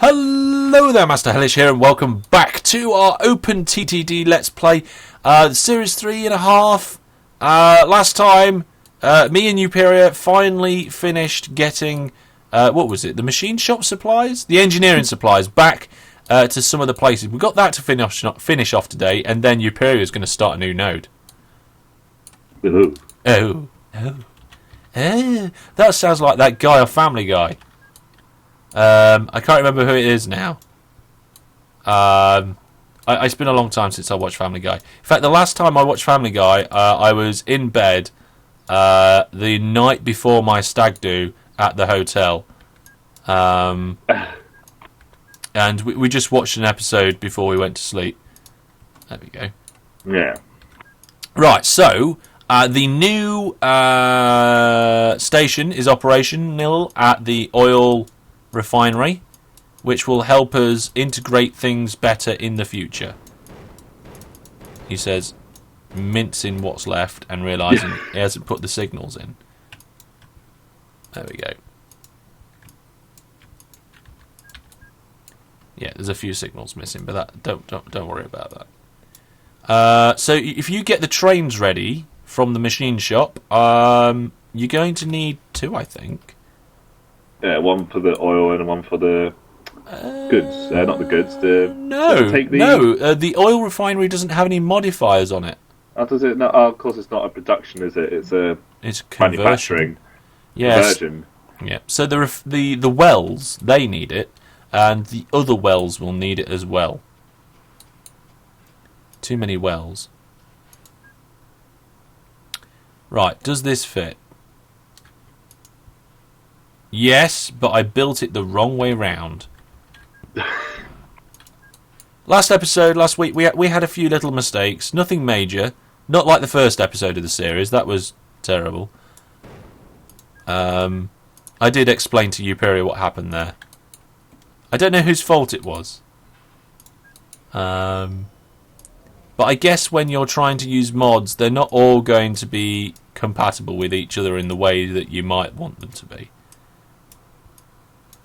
Hello there, Master Hellish here, and welcome back to our OpenTTD Let's Play, Series 3.5. Last time, me and Euperia finally finished getting, what was it, the machine shop supplies? The engineering supplies back to some of the places. We got that to finish off today, and then Euperia is going to start a new node. Oh. That sounds like that guy off Family Guy. I can't remember who it is now. It's been a long time since I watched Family Guy. In fact, the last time I watched Family Guy, I was in bed the night before my stag do at the hotel. And we just watched an episode before we went to sleep. There we go. Yeah. Right, so the new station is operational at the oil refinery, which will help us integrate things better in the future. He says, mincing what's left and realising he hasn't put the signals in. There we go. Yeah, there's a few signals missing, but that don't worry about that. So if you get the trains ready from the machine shop, you're going to need two, I think. Yeah, one for the oil and one for the goods. Not the goods. The oil refinery doesn't have any modifiers on it. Oh, does it? No, of course, it's not a production, is it? It's a manufacturing conversion. Yeah. So the wells, they need it, and the other wells will need it as well. Too many wells. Right, does this fit? Yes, but I built it the wrong way round. Last week, we had a few little mistakes. Nothing major. Not like the first episode of the series. That was terrible. I did explain to Euperia what happened there. I don't know whose fault it was. But I guess when you're trying to use mods, they're not all going to be compatible with each other in the way that you might want them to be.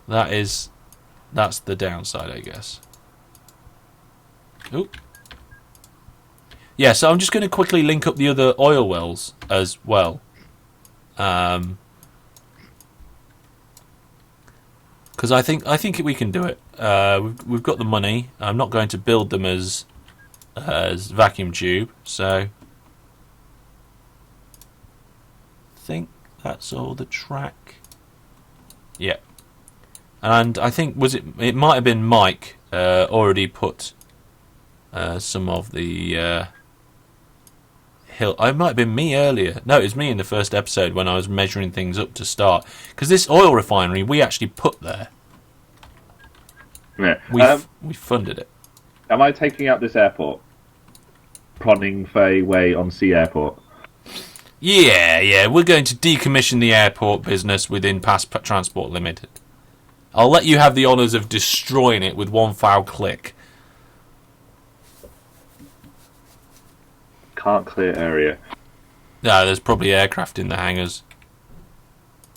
That's the downside, I guess. Ooh. Yeah, so I'm just going to quickly link up the other oil wells as well. Because I think we can do it. We've got the money. I'm not going to build them as vacuum tube, so I think that's all the track. Yeah. And I think it might have been Mike already put some of the hill. It might have been me earlier. No, it was me in the first episode when I was measuring things up to start. Because this oil refinery we actually put there. Yeah. We funded it. Am I taking out this airport? Proning Fay Way on Sea Airport. Yeah. We're going to decommission the airport business within Past Transport Limited. I'll let you have the honours of destroying it with one foul click. Can't clear area. No, there's probably aircraft in the hangars.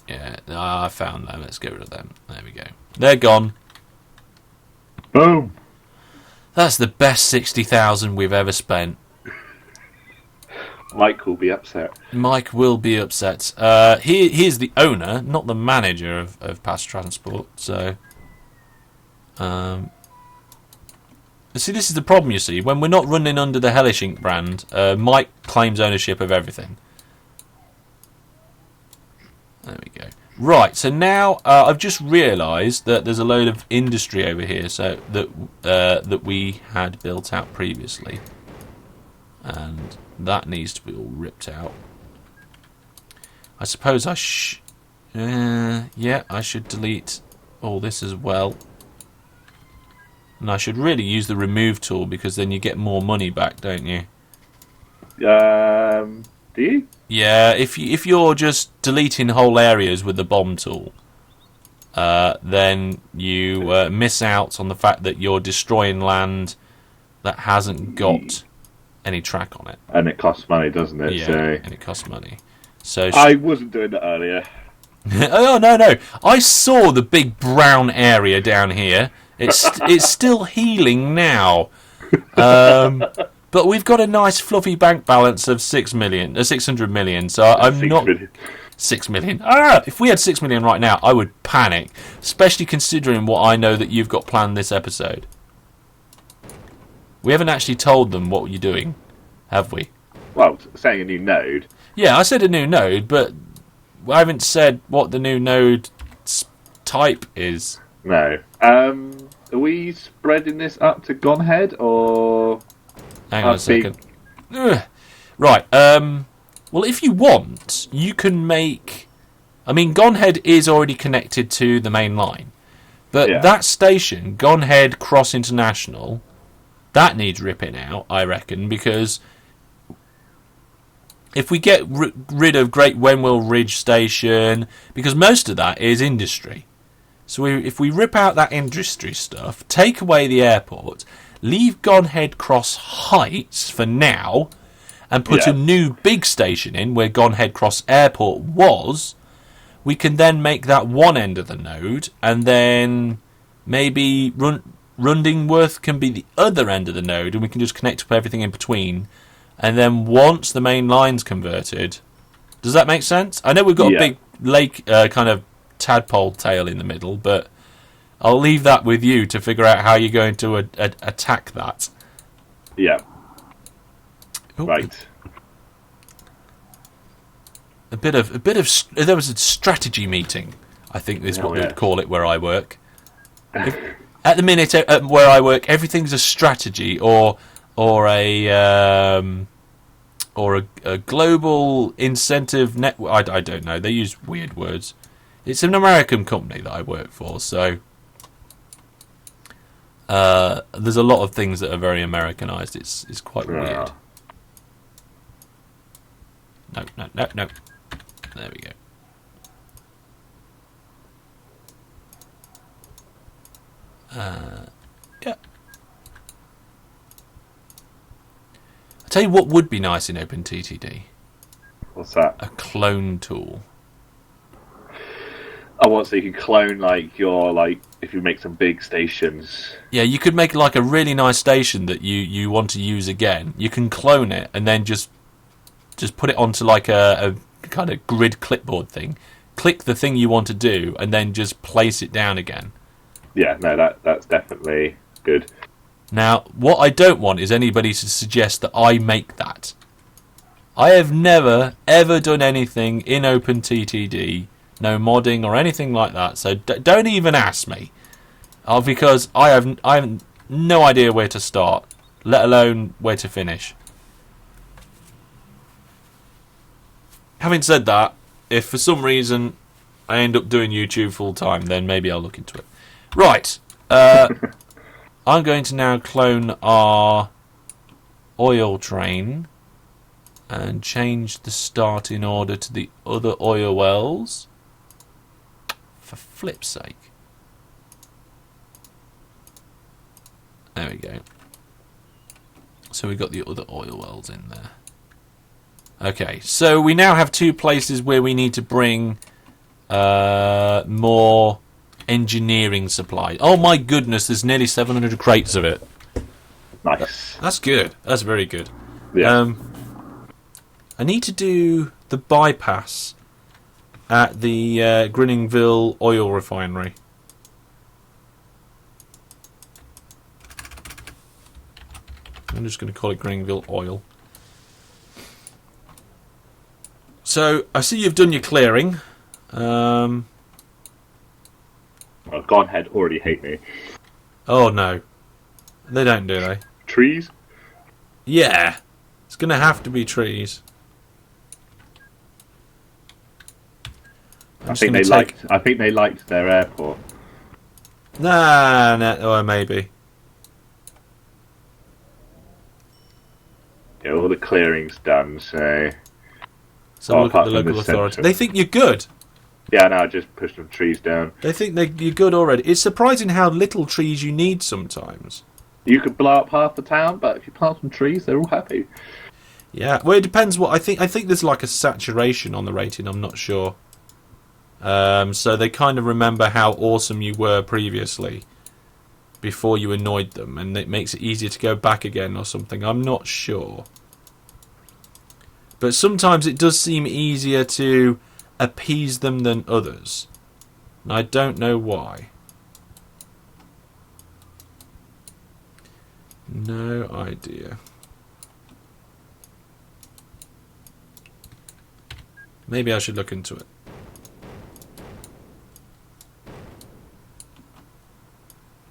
Yeah, I found them. Let's get rid of them. There we go. They're gone. Boom. That's the best 60,000 we've ever spent. Mike will be upset. Mike will be upset. He's the owner, not the manager of Past Transport. So, see, this is the problem. You see, when we're not running under the Hellish Inc. brand, Mike claims ownership of everything. There we go. Right. So now I've just realised that there's a load of industry over here, so that we had built out previously, and that needs to be all ripped out. I suppose I should delete all this as well. And I should really use the remove tool, because then you get more money back, don't you? Do you? Yeah, if you're just deleting whole areas with the bomb tool, then you miss out on the fact that you're destroying land that hasn't got any track on it. And it costs money, doesn't it? Yeah, so... and it costs money. So I wasn't doing that earlier. Oh, no. I saw the big brown area down here It's still healing now. But we've got a nice fluffy bank balance of 600 million. So I'm not 6 million. If we had 6 million right now, I would panic, especially considering what I know that you've got planned this episode. We haven't actually told them what you're doing, have we? Well, saying a new node. Yeah, I said a new node, but I haven't said what the new node type is. No. Are we spreading this up to Gonehead, or... Hang on a second. Right. Well, if you want, you can make... I mean, Gonehead is already connected to the main line. But that station, Gonehead Cross International, that needs ripping out, I reckon, because if we get rid of Great Wenwell Ridge Station, because most of that is industry. So if we rip out that industry stuff, take away the airport, leave Gonehead Cross Heights for now, and put a new big station in where Gonehead Cross Airport was, we can then make that one end of the node, and then maybe Rundingworth can be the other end of the node, and we can just connect up everything in between. And then once the main line's converted... Does that make sense? I know we've got a big lake kind of tadpole tail in the middle, but I'll leave that with you to figure out how you're going to attack that. Yeah. Ooh, right. There was a strategy meeting, I think is what they'd call it where I work. At the minute, where I work, everything's a strategy or a global incentive network. I don't know. They use weird words. It's an American company that I work for, so there's a lot of things that are very Americanized. It's quite weird. No. There we go. Yeah. I'll tell you what would be nice in OpenTTD. What's that? A clone tool. Oh, so you can clone if you make some big stations. Yeah, you could make like a really nice station that you want to use again. You can clone it and then just put it onto like a kind of grid clipboard thing. Click the thing you want to do and then just place it down again. Yeah, no, that's definitely good. Now, what I don't want is anybody to suggest that I make that. I have never, ever done anything in OpenTTD, no modding or anything like that, so don't even ask me. Because I have no idea where to start, let alone where to finish. Having said that, if for some reason I end up doing YouTube full time, then maybe I'll look into it. Right. I'm going to now clone our oil train and change the starting order to the other oil wells. For flip's sake. There we go. So we've got the other oil wells in there. Okay, so we now have two places where we need to bring more engineering supply. Oh my goodness, there's nearly 700 crates of it. Nice. That's good. That's very good. Yeah. I need to do the bypass at the Grinningville oil refinery. I'm just going to call it Grinningville Oil. So, I see you've done your clearing. Well, Gonehead already hate me. Oh, no. They don't, do they? Trees? Yeah. It's going to have to be trees. I think they liked their airport. Nah, or maybe. Yeah, all the clearing's done, so... So look at the local authority. They think you're good. Yeah, no, I just pushed some trees down. They think you're good already. It's surprising how little trees you need sometimes. You could blow up half the town, but if you plant some trees, they're all happy. Yeah, well, it depends what... I think there's like a saturation on the rating, I'm not sure. So they kind of remember how awesome you were previously. before you annoyed them, and it makes it easier to go back again or something. I'm not sure. But sometimes it does seem easier to appease them than others. And I don't know why. No idea. Maybe I should look into it.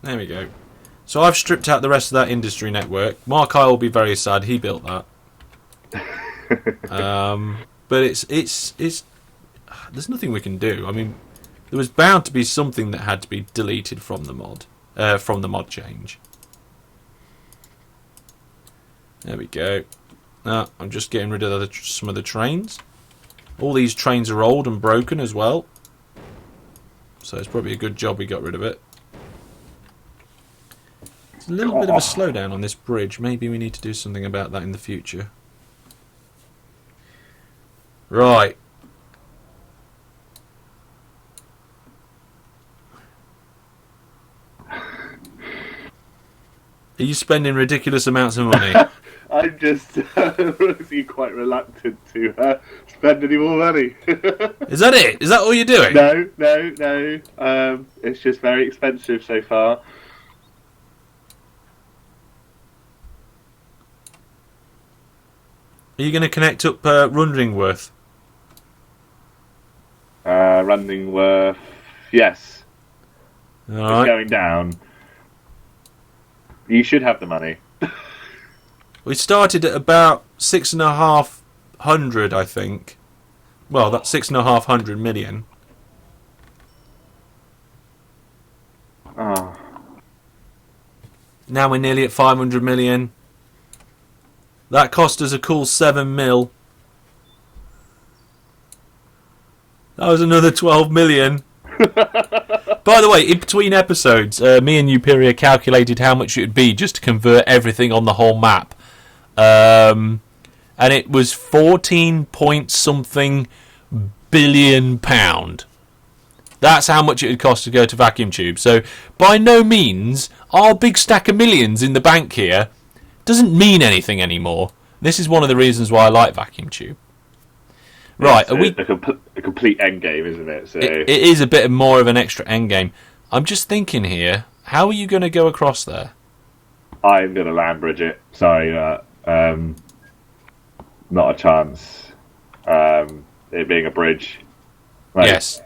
There we go. So I've stripped out the rest of that industry network. Mark I will be very sad. He built that. But it's there's nothing we can do. I mean, there was bound to be something that had to be deleted from the mod change. There we go. I'm just getting rid of some of the trains. All these trains are old and broken as well, so it's probably a good job we got rid of it. It's a little bit of a slowdown on this bridge. Maybe we need to do something about that in the future. Right. Are you spending ridiculous amounts of money? I'm just honestly quite reluctant to spend any more money. Is that it? Is that all you're doing? No. It's just very expensive so far. Are you going to connect up Rundringworth? Rundringworth, yes. All It's right. going down. You should have the money. We started at about 6,500, I think. Well, that's 6,500 million. Oh. Now we're nearly at 500 million. That cost us a cool 7 mil. That was another 12 million. By the way, in between episodes, me and Euperia calculated how much it would be just to convert everything on the whole map. And it was 14 point something billion pound. That's how much it would cost to go to Vacuum Tube. So, by no means, our big stack of millions in the bank here doesn't mean anything anymore. This is one of the reasons why I like Vacuum Tube. Right, are we a complete end game, isn't it? So it is a bit more of an extra end game. I'm just thinking here, how are you going to go across there? I'm going to land bridge it. Sorry, not a chance. It being a bridge. Right. Yes.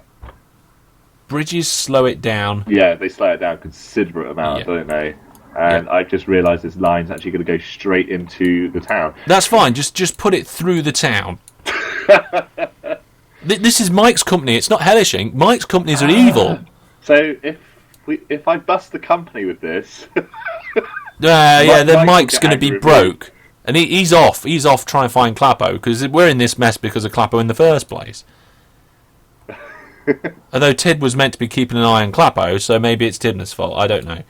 Bridges slow it down. Yeah, they slow it down a considerable amount, don't they? And I just realised this line's actually going to go straight into the town. That's fine. Just put it through the town. This is Mike's company. It's not Hellish Inc. Mike's companies are evil. So if I bust the company with this, then Mike's going to be broke, and he's off. He's off trying to find Clappo because we're in this mess because of Clappo in the first place. Although Tid was meant to be keeping an eye on Clappo, so maybe it's Tidner's fault. I don't know.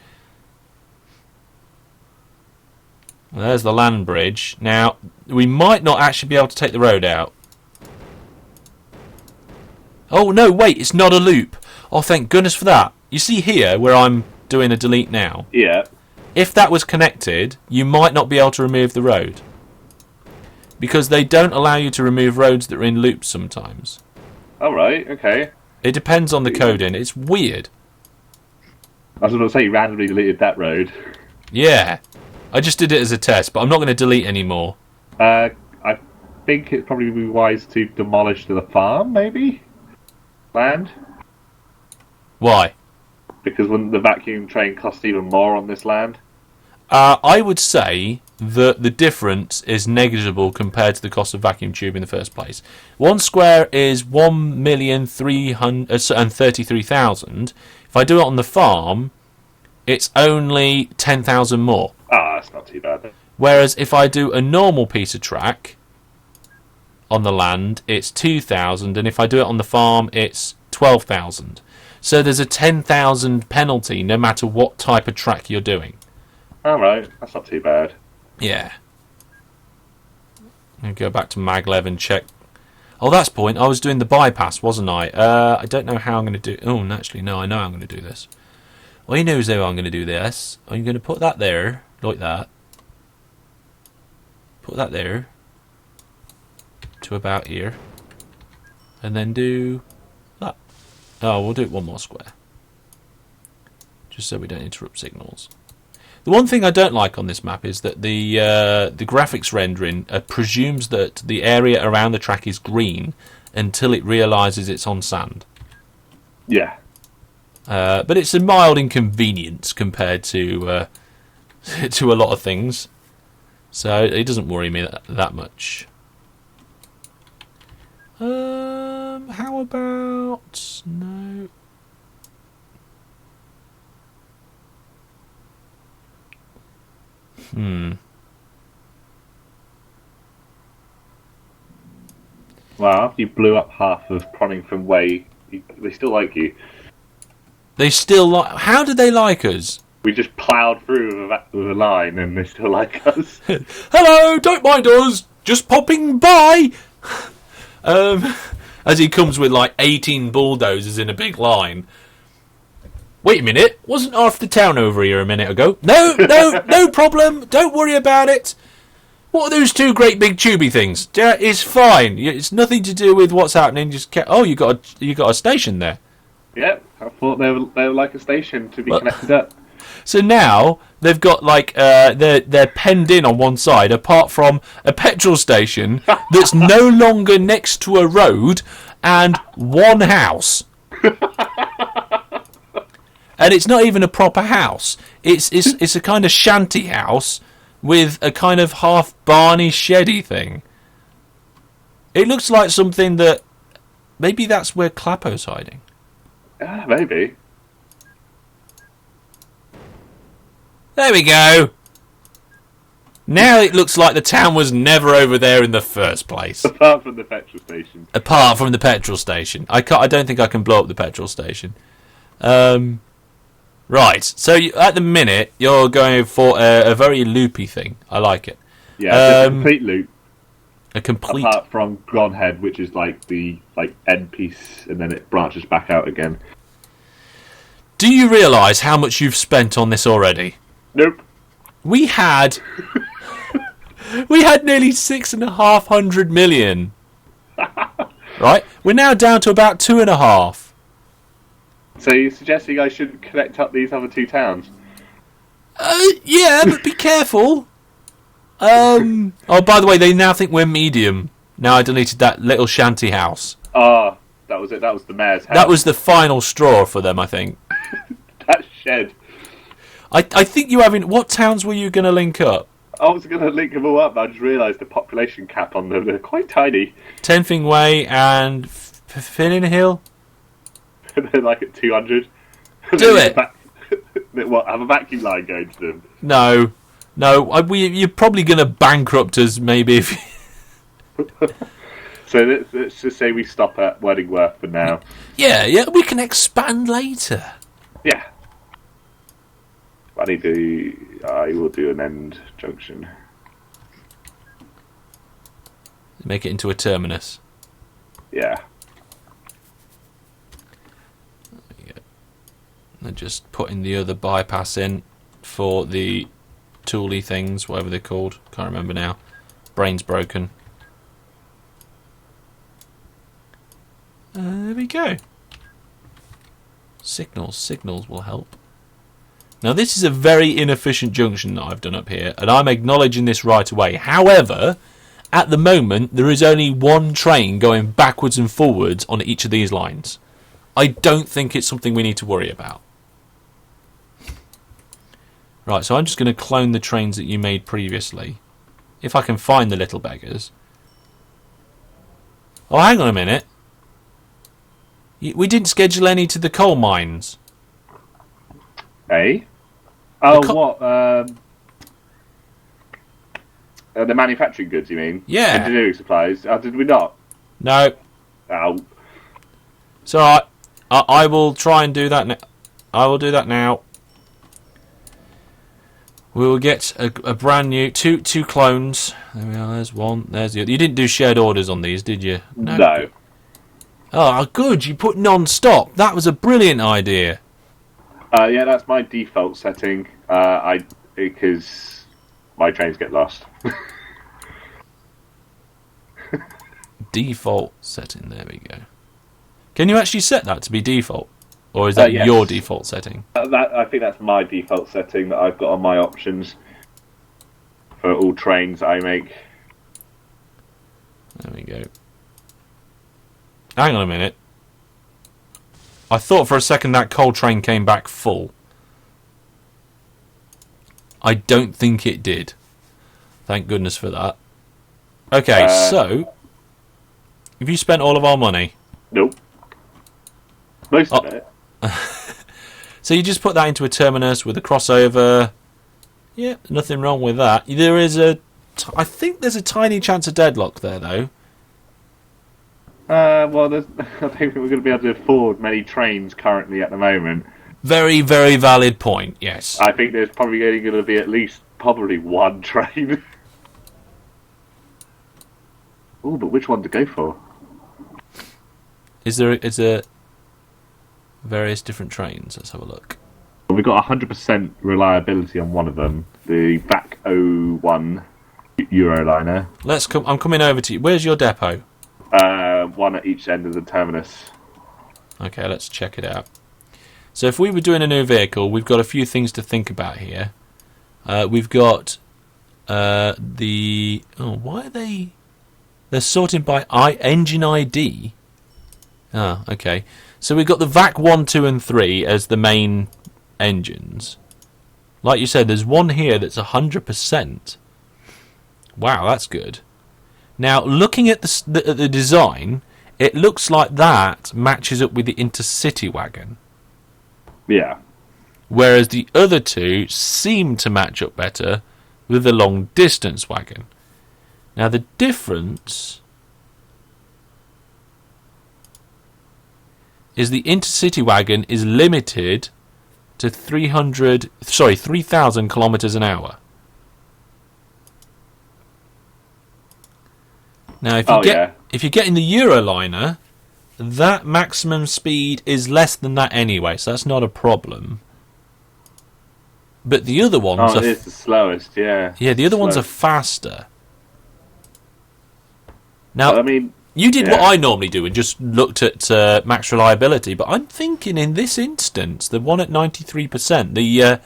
Well, there's the land bridge. Now we might not actually be able to take the road out. Oh no! Wait, it's not a loop. Oh, thank goodness for that. You see here where I'm doing a delete now? Yeah. If that was connected, you might not be able to remove the road. Because they don't allow you to remove roads that are in loops sometimes. All right, okay. It depends on the coding. It's weird. I was going to say you randomly deleted that road. Yeah. I just did it as a test, but I'm not going to delete anymore. I think it'd probably be wise to demolish the farm, maybe? Land? Why? Because wouldn't the vacuum train cost even more on this land? I would say that the difference is negligible compared to the cost of Vacuum Tube in the first place. 1 square is 1,333,000. If I do it on the farm, it's only 10,000 more. Ah, that's not too bad. Whereas if I do a normal piece of track on the land, it's 2,000, and if I do it on the farm, it's 12,000. So there's a 10,000 penalty no matter what type of track you're doing. Alright, that's not too bad. Yeah. I'll go back to MacLeod and check. Oh, that's the point. I was doing the bypass, wasn't I? I don't know how I'm going to do... Oh, actually, no, I know how I'm going to do this. Well, he knows how I'm going to do this. I'm going to put that there, like that. Put that there. To about here. And then do that. Oh, we'll do it one more square. Just so we don't interrupt signals. The one thing I don't like on this map is that the graphics rendering presumes that the area around the track is green until it realises it's on sand. Yeah. But it's a mild inconvenience compared to to a lot of things. So it doesn't worry me that much. How about... No... Well, after you blew up half of Pronington Way, they still like you. They still like... How do they like us? We just ploughed through with a line and they still like us. Hello, don't mind us, just popping by. As he comes with like 18 bulldozers in a big line. Wait a minute, wasn't half the town over here a minute ago? No problem, don't worry about it. What are those two great big tubey things? It's fine, it's nothing to do with what's happening. Oh, you got a station there. Yep, I thought they were like a station to be connected up. So now they've got like they're penned in on one side, apart from a petrol station that's no longer next to a road and one house. And it's not even a proper house. It's a kind of shanty house with a kind of half barny sheddy thing. It looks like something that maybe that's where Clappo's hiding. Maybe. There we go. Now it looks like the town was never over there in the first place. Apart from the petrol station. Apart from the petrol station. I don't think I can blow up the petrol station. Right. So at the minute, you're going for a very loopy thing. I like it. Yeah, it's a complete loop. A complete... Apart from Gronhead, which is like the end piece, and then it branches back out again. Do you realise how much you've spent on this already? Nope. We had nearly 650 million. Right? We're now down to about 2.5. So you're suggesting I shouldn't connect up these other two towns? Yeah, but be careful. Oh, by the way, they now think we're medium. Now I deleted that little shanty house. Ah, that was it. That was the mayor's house. That was the final straw for them, I think. That shed. I think you having... What towns were you going to link up? I was going to link them all up, but I just realised the population cap on them. They're quite tiny. Tenfing Way and Finning Hill? They're like at 200. Do it! What, have a vacuum line going to them? No. You're probably going to bankrupt us, maybe. So let's just say we stop at Weddingworth for now. Yeah, we can expand later. Yeah. I will do an end junction. Make it into a terminus. Yeah. And just putting the other bypass in for the tooly things, whatever they're called. Can't remember now. Brain's broken. There we go. Signals will help. Now this is a very inefficient junction that I've done up here, and I'm acknowledging this right away. However, at the moment there is only one train going backwards and forwards on each of these lines. I don't think it's something we need to worry about. Right, so I'm just going to clone the trains that you made previously. If I can find the little beggars. Oh, hang on a minute. We didn't schedule any to the coal mines. Eh? Oh, what? The manufacturing goods, you mean? Yeah. Engineering supplies. Did we not? No. Oh. So I will try and do that. I will do that now. We will get a brand new two clones. There we are. There's one. There's the other. You didn't do shared orders on these, did you? No. Oh, good. You put non-stop. That was a brilliant idea. Yeah, that's my default setting. Because my trains get lost. Default setting. There we go. Can you actually set that to be default, or is that Yes. your default setting? I think that's my default setting that I've got on my options for all trains I make. There we go. Hang on a minute. I thought for a second that coal train came back full. I don't think it did. Thank goodness for that. Okay, so have you spent all of our money? Nope. Most of it. So you just put that into a terminus with a crossover. Yeah, nothing wrong with that. I think there's a tiny chance of deadlock there, though. Well, I don't think we're going to be able to afford many trains currently at the moment. Very, very valid point, yes. I think there's probably only going to be at least probably one train. Oh, but which one to go for? Is there various different trains? Let's have a look. Well, we've got 100% reliability on one of them, the Vacume Euroliner. I'm coming over to you. Where's your depot? One at each end of the terminus. Okay, let's check it out. So if we were doing a new vehicle, we've got a few things to think about here. We've got why are they? They're sorted by engine ID. Ah, okay. So we've got the VAC 1, 2 and 3 as the main engines. Like you said, there's one here that's 100%. Wow, that's good. Now, looking at the design, it looks like that matches up with the intercity wagon. Yeah. Whereas the other two seem to match up better with the long distance wagon. Now, the difference is the intercity wagon is limited to 3,000 kilometers an hour. Now, if you get in the Euroliner, that maximum speed is less than that anyway, so that's not a problem. But the other ones it is the slowest, yeah. Yeah, the other ones are faster. Now, well, I mean, you did what I normally do and just looked at max reliability, but I'm thinking in this instance, the one at 93%,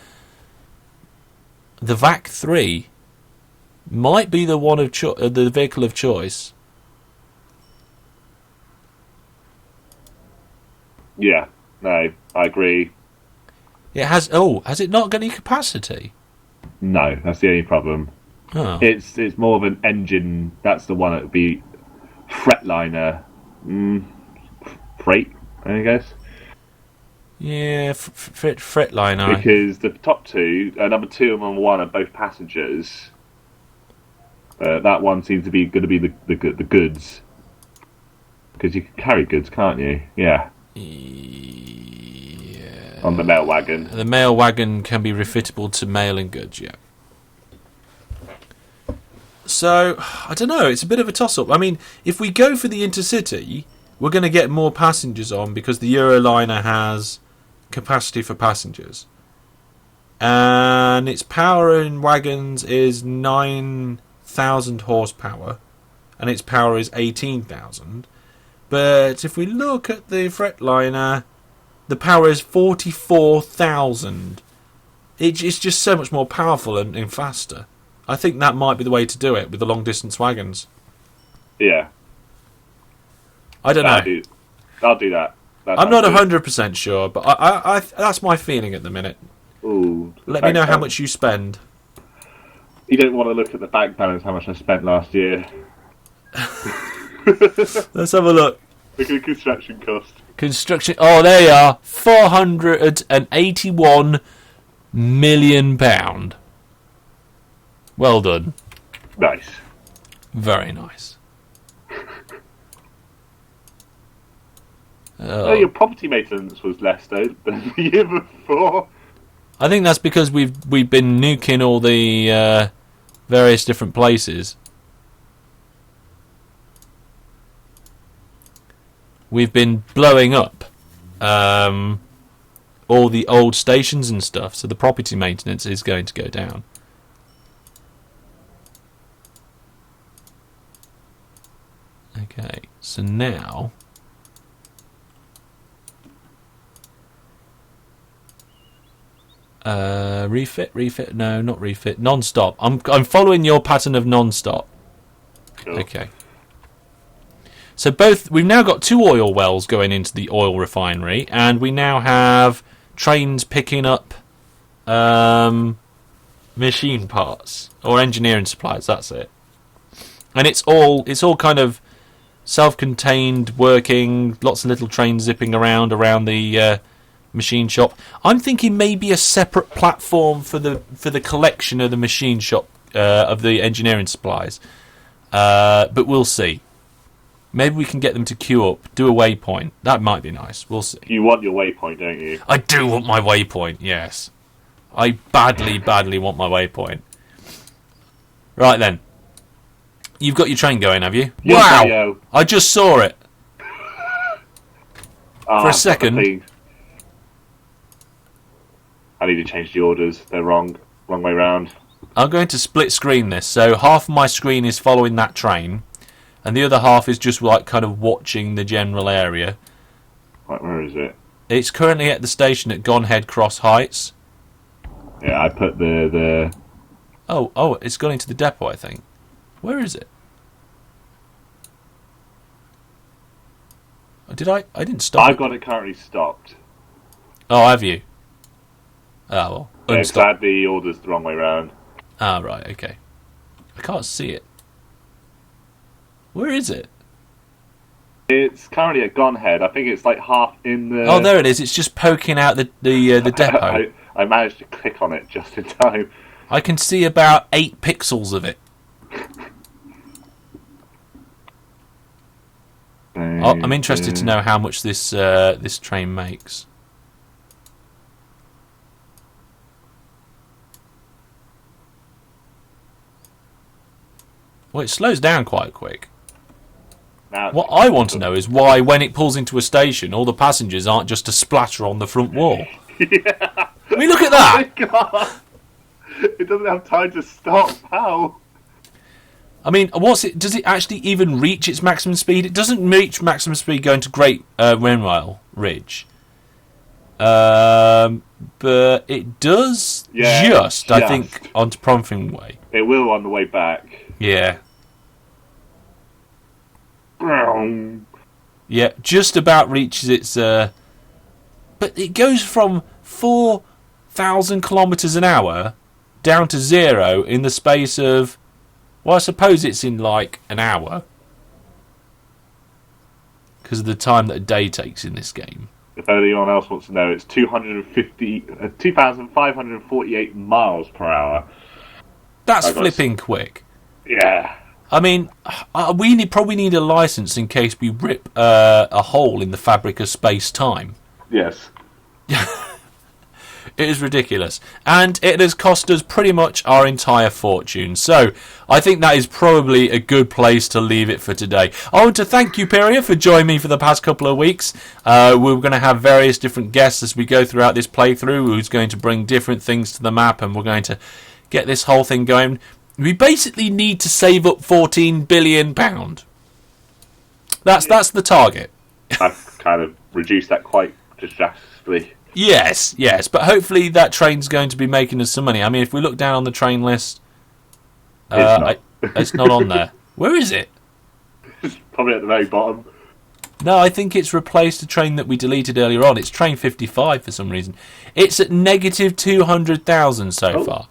the VAC 3 might be the one of the vehicle of choice. Yeah, no, I agree. It has it not got any capacity? No, that's the only problem. Oh. It's more of an engine. That's the one that would be Fretliner, freight, I guess. Yeah, Fretliner. Because the top two, number 2 and number 1, are both passengers. That one seems to be going to be the goods, because you can carry goods, can't you? Yeah. Yeah. On the mail wagon. The mail wagon can be refittable to mail and goods, yeah. So, I don't know, it's a bit of a toss-up. I mean, if we go for the intercity, we're going to get more passengers on because the Euroliner has capacity for passengers. And its power in wagons is 9,000 horsepower, and its power is 18,000. But if we look at the Fretliner, the power is 44,000. It's just so much more powerful and faster. I think that might be the way to do it with the long distance wagons. Yeah. I don't know. I'll do that. I'm not 100% sure, but I that's my feeling at the minute. Ooh, Let me know how much you spend. You don't want to look at the bank balance, how much I spent last year. Let's have a look. Look at the construction cost. Oh, there you are. £481 million. Well done. Nice. Very nice. Your property maintenance was less though than the year before. I think that's because we've been nuking all the various different places. We've been blowing up all the old stations and stuff, so the property maintenance is going to go down. Okay, so now refit, no, not refit, non-stop. I'm following your pattern of non-stop. Cool. Okay. So we've now got 2 oil wells going into the oil refinery, and we now have trains picking up machine parts or engineering supplies. That's it. And it's all kind of self-contained, working. Lots of little trains zipping around the machine shop. I'm thinking maybe a separate platform for the collection of the machine shop of the engineering supplies. But we'll see. Maybe we can get them to queue up, do a waypoint. That might be nice. We'll see. You want your waypoint, don't you? I do want my waypoint, yes. I badly want my waypoint. Right then. You've got your train going, have you? Yes, wow! I just saw it. For a second. I need to change the orders. They're wrong way round. I'm going to split screen this. So half my screen is following that train, and the other half is just like kind of watching the general area. Right, where is it? It's currently at the station at Gonhead Cross Heights. Yeah, I put the... Oh, it's gone into the depot, I think. Where is it? Did I didn't stop. I've got it currently stopped. Oh, have you? Oh, well. Yeah, glad the order's the wrong way round. Ah, right, okay. I can't see it. Where is it? It's currently at Gonhead. I think it's like half in the... Oh, there it is. It's just poking out the depot. I managed to click on it just in time. I can see about 8 pixels of it. I'm interested to know how much this train makes. Well, it slows down quite quick. What I want to know is why, when it pulls into a station, all the passengers aren't just a splatter on the front wall. Yeah. I mean, look at that! Oh my God. It doesn't have time to stop. How? I mean, does it actually even reach its maximum speed? It doesn't reach maximum speed going to Great Renwell Ridge. But it does just, I think, onto Prompting Way. It will on the way back. Yeah. Yeah, just about reaches its... but it goes from 4,000 kilometres an hour down to 0 in the space of... Well, I suppose it's in like an hour. Because of the time that a day takes in this game. If anyone else wants to know, it's 2,548 miles per hour. That's flipping quick. Yeah. I mean, we probably need a license in case we rip a hole in the fabric of space-time. Yes. It is ridiculous. And it has cost us pretty much our entire fortune. So, I think that is probably a good place to leave it for today. I want to thank you, Peria, for joining me for the past couple of weeks. We're going to have various different guests as we go throughout this playthrough, who's going to bring different things to the map, and we're going to get this whole thing going. We basically need to save up £14 billion. That's the target. I've kind of reduced that quite drastically. Yes, but hopefully that train's going to be making us some money. I mean, if we look down on the train list, it's not on there. Where is it? It's probably at the very bottom. No, I think it's replaced a train that we deleted earlier on. It's train 55 for some reason. It's at negative 200,000 so far.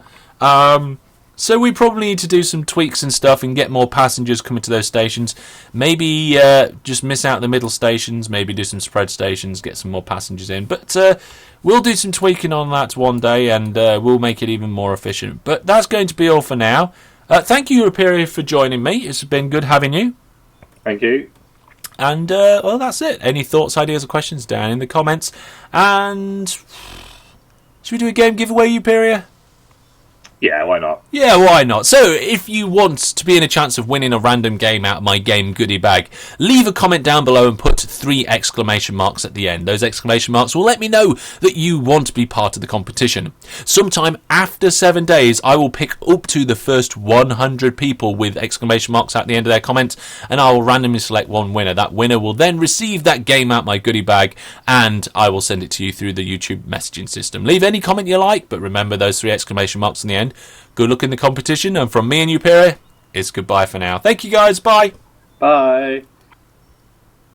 So we probably need to do some tweaks and stuff and get more passengers coming to those stations. Maybe just miss out the middle stations. Maybe do some spread stations, get some more passengers in. But we'll do some tweaking on that one day, and we'll make it even more efficient. But that's going to be all for now. Thank you, Rupiria, for joining me. It's been good having you. Thank you. And, well, that's it. Any thoughts, ideas, or questions down in the comments. And should we do a game giveaway, Rupiria? Yeah, why not? Yeah, why not? So, if you want to be in a chance of winning a random game out of my game goodie bag, leave a comment down below and put 3 exclamation marks at the end. Those exclamation marks will let me know that you want to be part of the competition. Sometime after 7 days, I will pick up to the first 100 people with exclamation marks at the end of their comments, and I will randomly select one winner. That winner will then receive that game out of my goodie bag, and I will send it to you through the YouTube messaging system. Leave any comment you like, but remember those 3 exclamation marks in the end. Good luck in the competition, and from me and you, Piri, it's goodbye for now. Thank you guys, bye. Bye.